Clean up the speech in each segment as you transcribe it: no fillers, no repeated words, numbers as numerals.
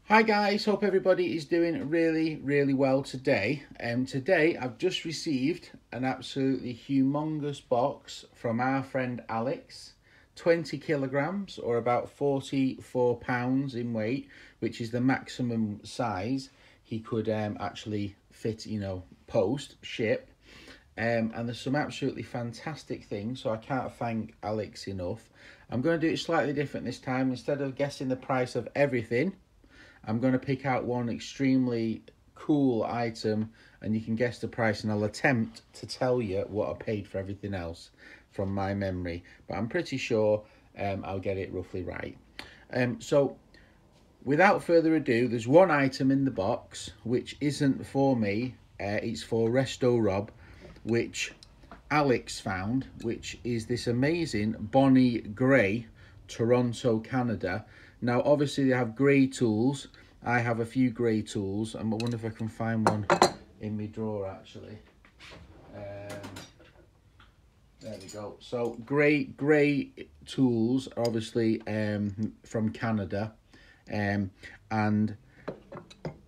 Hi guys, hope everybody is doing really well today. Today I've just received an absolutely humongous box from our friend Alex, 20 kilograms or about 44 pounds in weight, which is the maximum size he could actually fit, ship. And there's some absolutely fantastic things, so I can't thank Alex enough. I'm going to do it slightly different this time. Instead of guessing the price of everything, I'm going to pick out one extremely cool item and you can guess the price, and I'll attempt to tell you what I paid for everything else from my memory, but I'm pretty sure I'll get it roughly right. So without further ado, there's one item in the box which isn't for me, it's for Resto Rob, which Alex found, which is this amazing Bonnie Grey, Toronto, Canada. Now obviously they have grey tools. I have a few grey tools. I wonder if I can find one in my drawer actually. There we go. So grey tools are obviously from Canada, and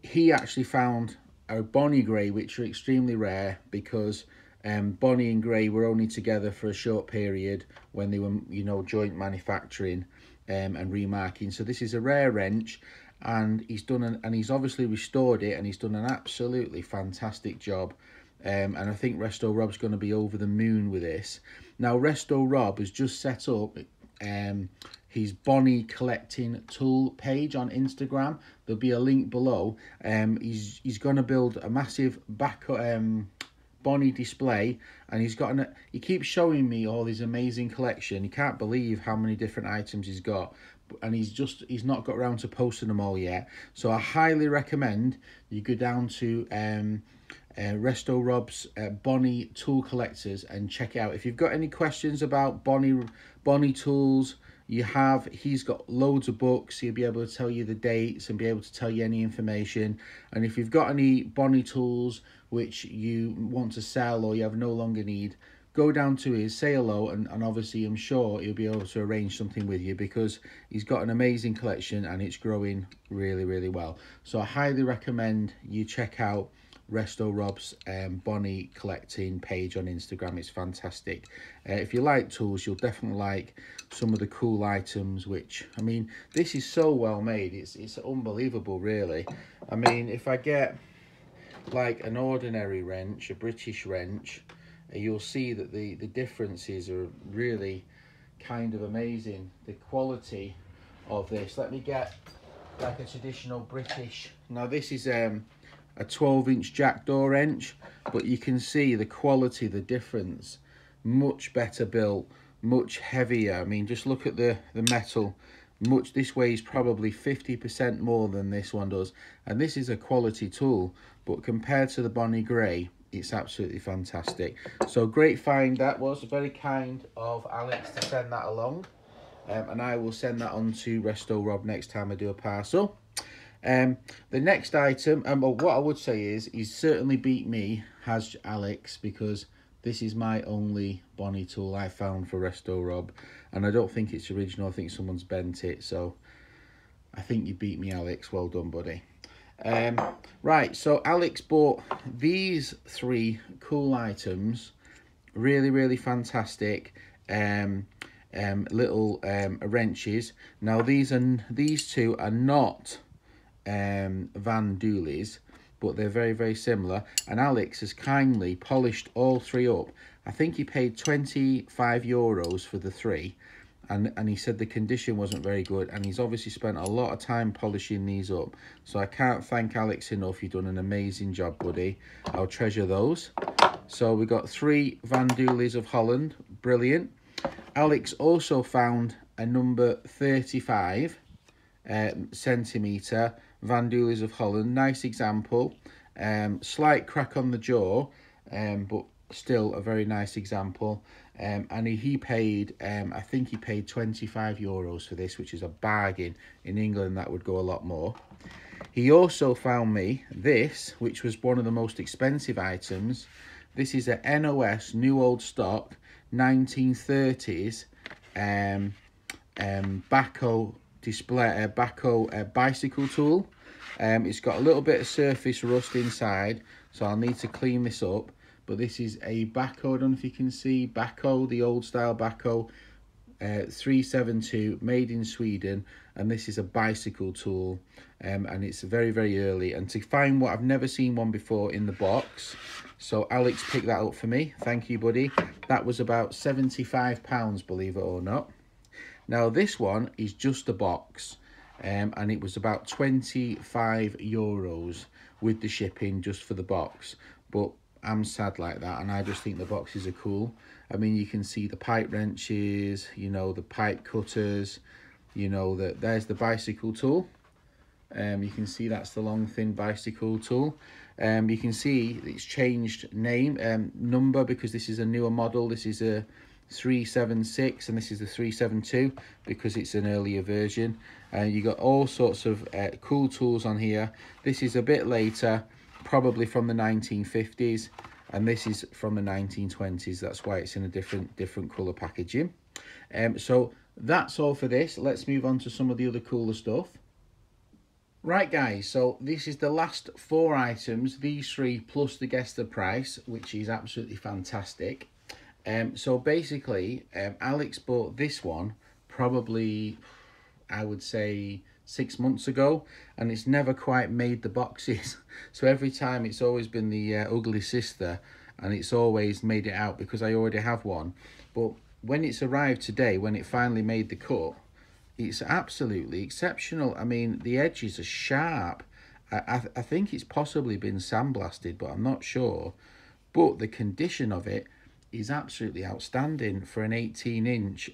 he actually found a Bonnie Grey, which are extremely rare because Bonnie and Grey were only together for a short period when they were, joint manufacturing and remarking. So this is a rare wrench, and he's obviously restored it, and he's done an absolutely fantastic job. And I think Resto Rob's going to be over the moon with this. Now Resto Rob has just set up his Bonnie collecting tool page on Instagram. There'll be a link below. He's going to build a massive Bonnie display, and he keeps showing me all his amazing collection. You can't believe how many different items he's got, and he's not got around to posting them all yet. So I highly recommend you go down to Resto Rob's Bonnie tool collectors and check it out. If you've got any questions about Bonnie tools, he's got loads of books. He'll be able to tell you the dates and be able to tell you any information. And if you've got any Bonnie tools which you want to sell or you have no longer need, go down to his, say hello, and obviously I'm sure he'll be able to arrange something with you, because he's got an amazing collection and it's growing really well. So I highly recommend you check out Resto Rob's Bonnie collecting page on Instagram. It's fantastic. If you like tools, you'll definitely like some of the cool items, which, I mean, this is so well made. It's unbelievable, really. I mean, if I get like an ordinary wrench, a British wrench, you'll see that the differences are really kind of amazing. The quality of this. Let me get like a traditional British. Now this is a 12-inch jackdaw wrench, but you can see the quality, the difference. Much better built, much heavier. I mean, just look at the metal. This weighs probably 50% more than this one does, and this is a quality tool, but compared to the Bonnie Grey, it's absolutely fantastic. So great find. That was very kind of Alex to send that along, and I will send that on to Resto Rob next time I do a parcel. The next item, what I would say is he's certainly beat me, has Alex, because this is my only Bonnie tool I found for Resto Rob, and I don't think it's original. I think someone's bent it, so I think you beat me, Alex. Well done, buddy. Right, so Alex bought these three cool items, really fantastic little wrenches. Now these two are not Van Dooley's, but they're very similar, and Alex has kindly polished all three up. I think he paid 25 euros for the three, and he said the condition wasn't very good, and he's obviously spent a lot of time polishing these up. So I can't thank Alex enough. You've done an amazing job, buddy. I'll treasure those. So we got three Van Dooley's of Holland. Brilliant. Alex also found a number 35 centimetre Van Dooley's of Holland. Nice example. Slight crack on the jaw, but still a very nice example. And he paid, I think he paid 25 euros for this, which is a bargain. In England, that would go a lot more. He also found me this, which was one of the most expensive items. This is a NOS, new old stock, 1930s Bahco display Bahco bicycle tool. It's got a little bit of surface rust inside, so I'll need to clean this up. But this is a Bahco, I don't know if you can see, Bahco, the old style Bahco 372, made in Sweden, and this is a bicycle tool, and it's very, very early. And to find what, I've never seen one before in the box, so Alex picked that up for me. Thank you, buddy. That was about £75, believe it or not. Now this one is just a box, and it was about €25 with the shipping just for the box. But I'm sad like that, and I just think the boxes are cool. I mean, you can see the pipe wrenches, you know, the pipe cutters, you know, there's the bicycle tool. You can see that's the long thin bicycle tool. You can see it's changed number, because this is a newer model. This is a 376 and this is the 372 because it's an earlier version. And you got all sorts of cool tools on here. This is a bit later, probably from the 1950s, and this is from the 1920s. That's why it's in a different color packaging. So that's all for this. Let's move on to some of the other cooler stuff. Right guys, so this is the last 4 items, these 3 plus the guess the price, which is absolutely fantastic. So basically, Alex bought this one probably, I would say, 6 months ago, and it's never quite made the boxes. So every time it's always been the ugly sister, and it's always made it out because I already have one. But when it's arrived today, when it finally made the cut, it's absolutely exceptional. I mean, the edges are sharp. I think it's possibly been sandblasted, but I'm not sure. But the condition of it is absolutely outstanding for an 18-inch,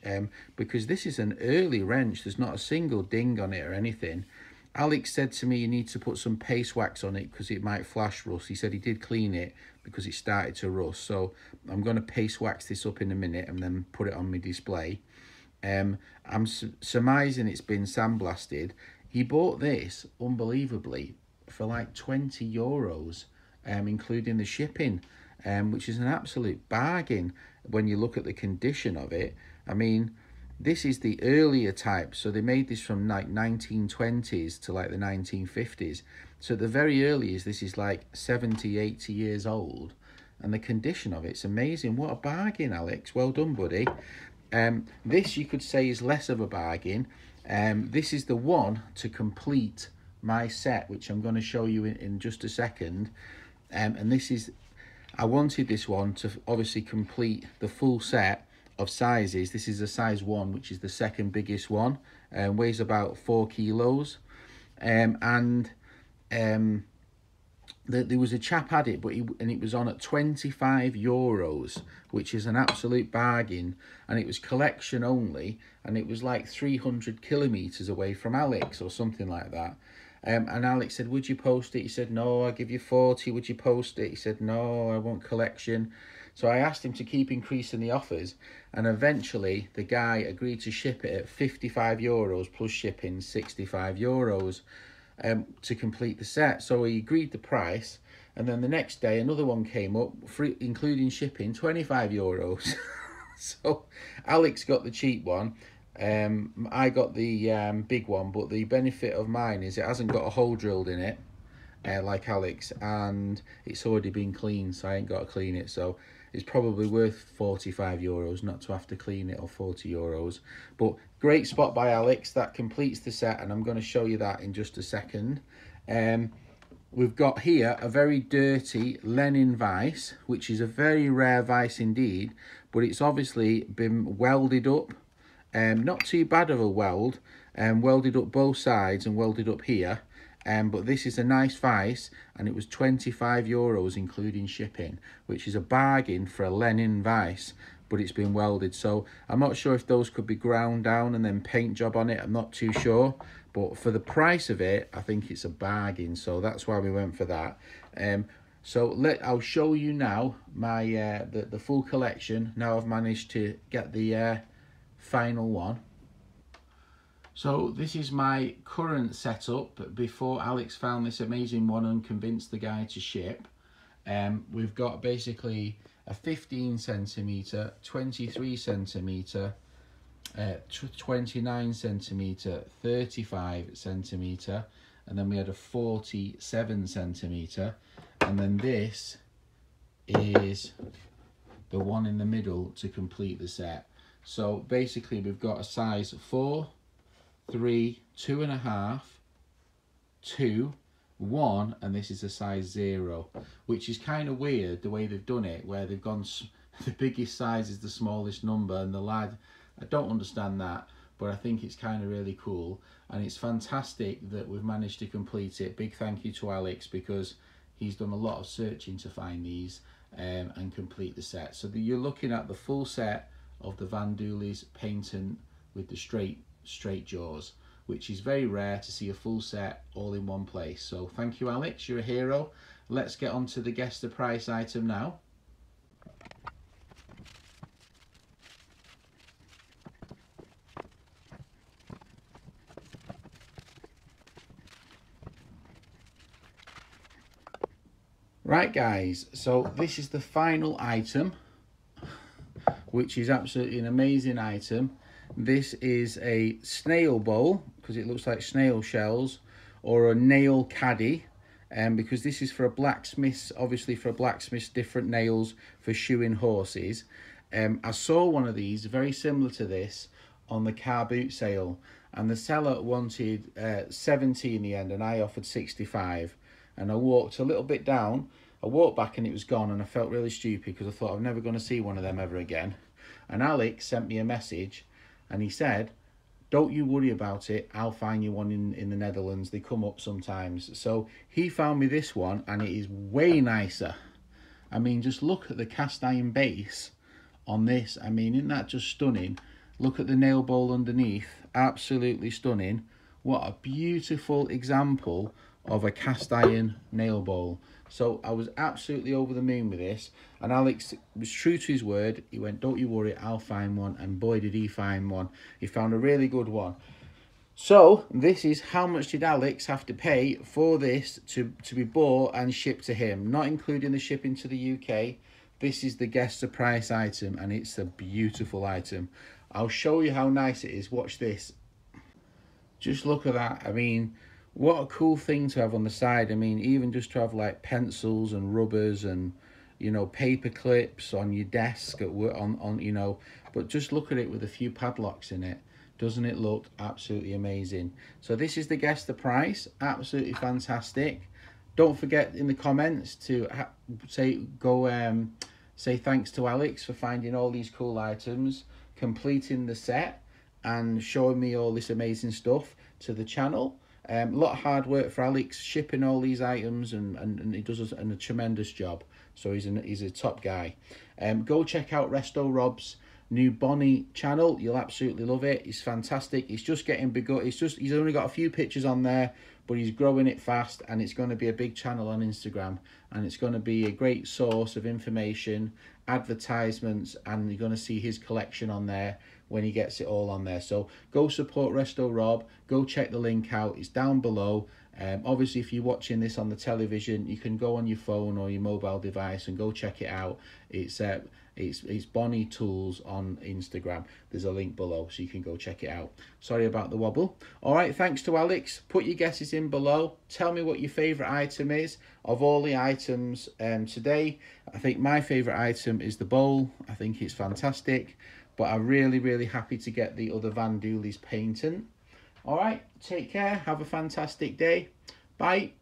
because this is an early wrench. There's not a single ding on it or anything. Alex said to me you need to put some paste wax on it because it might flash rust. He said he did clean it because it started to rust. So I'm going to paste wax this up in a minute and then put it on my display. I'm surmising it's been sandblasted. He bought this, unbelievably, for like €20, including the shipping. Which is an absolute bargain when you look at the condition of it. I mean, this is the earlier type, so they made this from like 1920s to like the 1950s. So the very earliest, this is like 70, 80 years old, and the condition of it's amazing. What a bargain, Alex. Well done, buddy. This you could say is less of a bargain. This is the one to complete my set, which I'm going to show you in just a second. And this is, I wanted this one to obviously complete the full set of sizes. This is a size 1, which is the second biggest one, and weighs about 4 kilos. There was a chap had it, but it was on at €25, which is an absolute bargain, and it was collection only, and it was like 300 kilometers away from Alex or something like that. And Alex said, would you post it? He said, no, I'll give you 40. Would you post it? He said, no, I want collection. So I asked him to keep increasing the offers. And eventually the guy agreed to ship it at €55 plus shipping, €65 to complete the set. So he agreed the price. And then the next day, another one came up, free, including shipping, €25. So Alex got the cheap one. I got the big one, but the benefit of mine is it hasn't got a hole drilled in it like Alex, and it's already been cleaned, so I ain't got to clean it. So it's probably worth €45 not to have to clean it, or €40. But great spot by Alex. That completes the set, and I'm going to show you that in just a second. We've got here a very dirty Lenin vise, which is a very rare vise indeed, but it's obviously been welded up. Not too bad of a weld, welded up both sides and welded up here. But this is a nice vise, and it was €25 including shipping, which is a bargain for a Lenin vise, but it's been welded. So I'm not sure if those could be ground down and then paint job on it. I'm not too sure, but for the price of it, I think it's a bargain. So that's why we went for that. I'll show you now my the full collection. Now I've managed to get the final one. So this is my current setup before Alex found this amazing one and convinced the guy to ship. We've got basically a 15 centimeter, 23 centimeter, 29 centimetre, 35 centimetre, and then we had a 47 centimetre, and then this is the one in the middle to complete the set. So basically we've got a size 4, 3, 2.5, 2, 1, and this is a size 0, which is kind of weird the way they've done it, where they've gone the biggest size is the smallest number, and the lad, I don't understand that, but I think it's kind of really cool, and it's fantastic that we've managed to complete it. Big thank you to Alex, because he's done a lot of searching to find these and complete the set. So you're looking at the full set of the Van Dooley's patent with the straight jaws, which is very rare to see a full set all in one place. So thank you, Alex, you're a hero. Let's get on to the guess the price item now. Right guys, so this is the final item, which is absolutely an amazing item. This is a snail bowl, because it looks like snail shells, or a nail caddy, because this is for a blacksmith, obviously for a blacksmith, different nails for shoeing horses. I saw one of these very similar to this on the car boot sale, and the seller wanted 70 in the end, and I offered 65. And I walked a little bit down, I walked back and it was gone, and I felt really stupid because I thought I'm never going to see one of them ever again. And Alex sent me a message and he said, don't you worry about it, I'll find you one in the Netherlands, they come up sometimes. So he found me this one, and it is way nicer. I mean, just look at the cast iron base on this. I mean, isn't that just stunning? Look at the nail bowl underneath, absolutely stunning. What a beautiful example of a cast iron nail bowl. So I was absolutely over the moon with this, and Alex was true to his word. He went, don't you worry, I'll find one, and boy did he find one. He found a really good one. So this is how much did Alex have to pay for this to be bought and shipped to him, not including the shipping to the UK. This is the guess the price item, and it's a beautiful item. I'll show you how nice it is. Watch this. Just look at that. I mean, what a cool thing to have on the side. I mean, even just to have like pencils and rubbers and, you know, paper clips on your desk at work, on you know, but just look at it with a few padlocks in it. Doesn't it look absolutely amazing? So this is the guess the price. Absolutely fantastic. Don't forget in the comments to say thanks to Alex for finding all these cool items, completing the set, and showing me all this amazing stuff to the channel. A lot of hard work for Alex shipping all these items, and he does a tremendous job. So he's a top guy. Go check out Resto Rob's new Bonnie channel. You'll absolutely love it. It's fantastic. It's just getting bigger. He's only got a few pictures on there, but he's growing it fast, and it's going to be a big channel on Instagram, and it's going to be a great source of information, advertisements, and you're going to see his collection on there when he gets it all on there. So go support Resto Rob. Go check the link out. It's down below. Obviously, if you're watching this on the television, you can go on your phone or your mobile device and go check it out. It's Bonnie Tools on Instagram. There's a link below, so you can go check it out. Sorry about the wobble. All right, thanks to Alex. Put your guesses in below. Tell me what your favourite item is of all the items today. I think my favourite item is the bowl. I think it's fantastic, but I'm really, really happy to get the other Van Dooley's patent. All right, take care. Have a fantastic day. Bye.